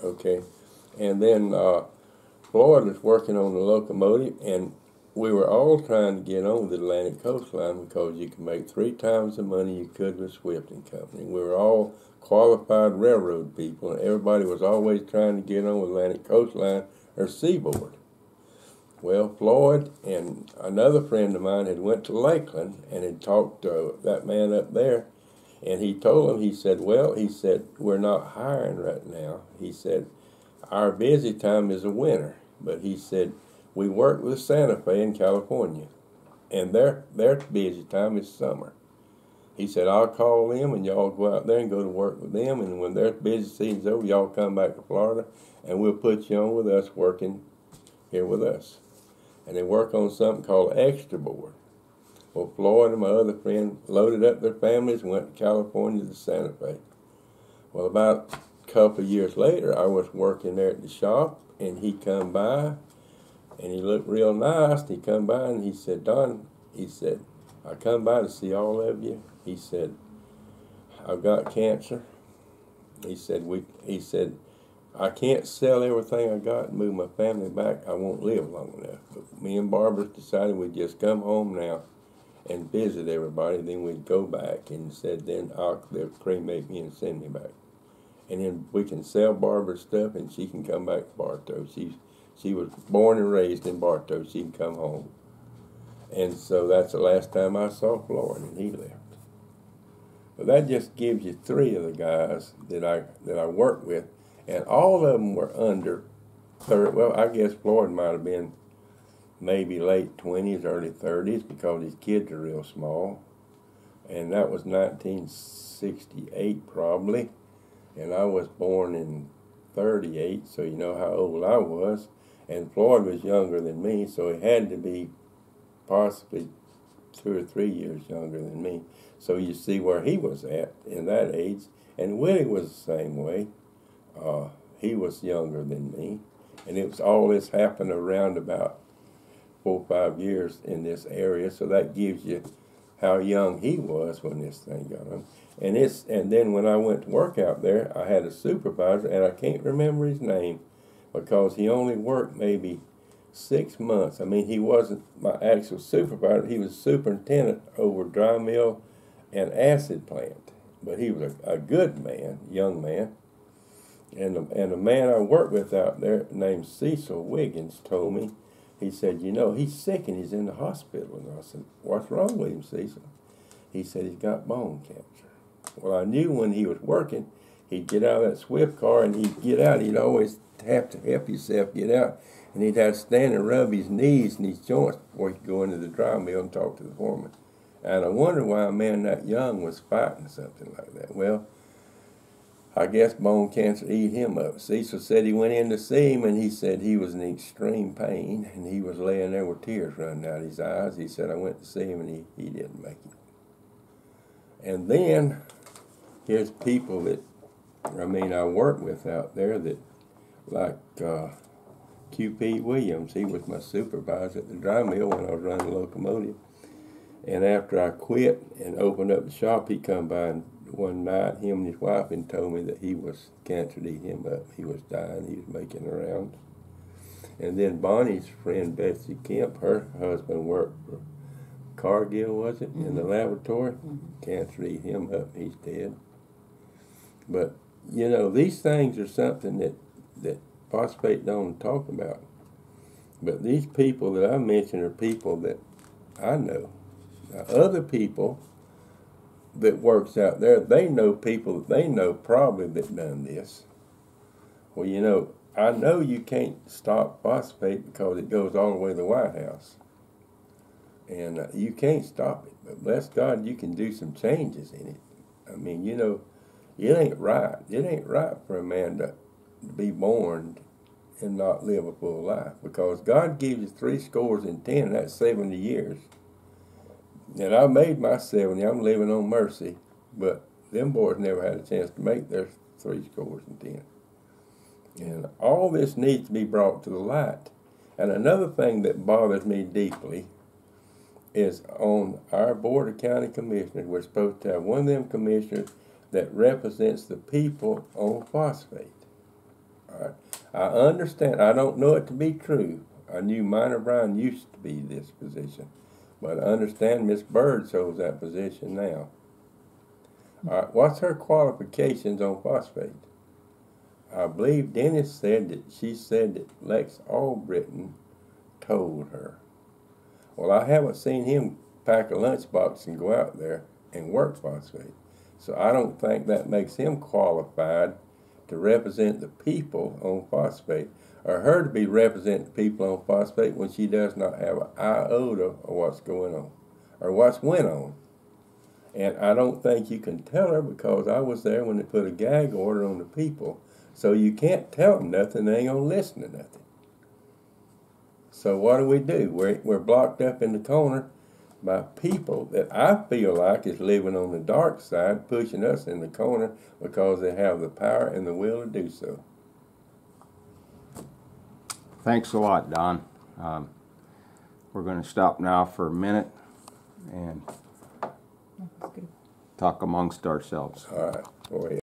Okay, and then Floyd was working on the locomotive, and we were all trying to get on the Atlantic coastline because you can make 3 times the money you could with Swift and Company. We were all qualified railroad people, and everybody was always trying to get on the Atlantic coastline or seaboard. Well, Floyd and another friend of mine had went to Lakeland and had talked to that man up there, and he told him, he said, well, he said, we're not hiring right now. He said, our busy time is the winter, but he said, we work with Santa Fe in California, and their busy time is summer. He said, I'll call them, and y'all go out there and go to work with them, and when their busy season's over, y'all come back to Florida, and we'll put you on with us working here with us. And they work on something called extra board. Well, Floyd and my other friend loaded up their families and went to California to Santa Fe. Well, about a couple of years later, I was working there at the shop, and he come by, and he looked real nice. He come by, and he said, Don, he said, I come by to see all of you. He said, I've got cancer. He said, I can't sell everything I got and move my family back. I won't live long enough. But me and Barbara decided we'd just come home now and visit everybody. Then we'd go back, and said then they'll cremate me and send me back. And then we can sell Barbara's stuff, and she can come back to Bartow. She was born and raised in Bartow. She can come home. And so that's the last time I saw Floyd, and he left. But that just gives you 3 of the guys that I worked with. And all of them were under 30. Well, I guess Floyd might have been maybe late 20s, early 30s, because his kids are real small. And that was 1968 probably. And I was born in 38, so you know how old I was. And Floyd was younger than me, so he had to be possibly 2 or 3 years younger than me. So you see where he was at in that age. And Willie was the same way. He was younger than me, and it was all this happened around about 4 or 5 years in this area. So that gives you how young he was when this thing got on. And then when I went to work out there, I had a supervisor, and I can't remember his name because he only worked maybe 6 months. I mean, he wasn't my actual supervisor. He was superintendent over dry mill and acid plant, but he was a good man, young man. And a man I worked with out there named Cecil Wiggins told me, he said, you know, he's sick and he's in the hospital. And I said, what's wrong with him, Cecil? He said, he's got bone cancer. Well, I knew when he was working, he'd get out of that Swift car and he'd get out. He'd always have to help himself get out. And he'd have to stand and rub his knees and his joints before he could go into the dry mill and talk to the foreman. And I wondered why a man that young was fighting something like that. Well, I guess bone cancer ate him up. Cecil said he went in to see him, and he said he was in extreme pain, and he was laying there with tears running out his eyes. He said, I went to see him, and he didn't make it. And then here's people that, I work with out there that, like Q.P. Williams. He was my supervisor at the dry mill when I was running the locomotive. And after I quit and opened up the shop, he come by one night, him and his wife, and told me that he was cancer eat him up. He was dying. He was making the rounds. And then Bonnie's friend Betsy Kemp, her husband worked for Cargill, was it, in the laboratory? Cancer eat him up. He's dead. But you know, these things are something that Phosphate don't talk about. But these people that I mentioned are people that I know. Now, other people that works out there, they know people that they know probably that done this. Well, you know, I know you can't stop phosphate because it goes all the way to the White House. And you can't stop it. But bless God, you can do some changes in it. I mean, you know, it ain't right. It ain't right for a man to be born and not live a full life. Because God gives you 70, and that's 70 years. And I made my 70. I'm living on mercy. But them boys never had a chance to make their 70. And all this needs to be brought to the light. And another thing that bothers me deeply is on our Board of County Commissioners, we're supposed to have one of them commissioners that represents the people on phosphate. I understand. I don't know it to be true. I knew Minor Brown used to be this position, but I understand Miss Bird holds that position now. All right, what's her qualifications on phosphate? I believe Dennis said that she said that Lex Albritton told her. Well, I haven't seen him pack a lunchbox and go out there and work phosphate. So I don't think that makes him qualified to represent the people on phosphate, or her to be representing the people on phosphate when she does not have an iota of what's going on, or what's went on. And I don't think you can tell her, because I was there when they put a gag order on the people. So you can't tell them nothing, they ain't gonna listen to nothing. So what do? We're blocked up in the corner by people that I feel like is living on the dark side, pushing us in the corner because they have the power and the will to do so. Thanks a lot, Don. We're going to stop now for a minute and talk amongst ourselves. All right. Go ahead.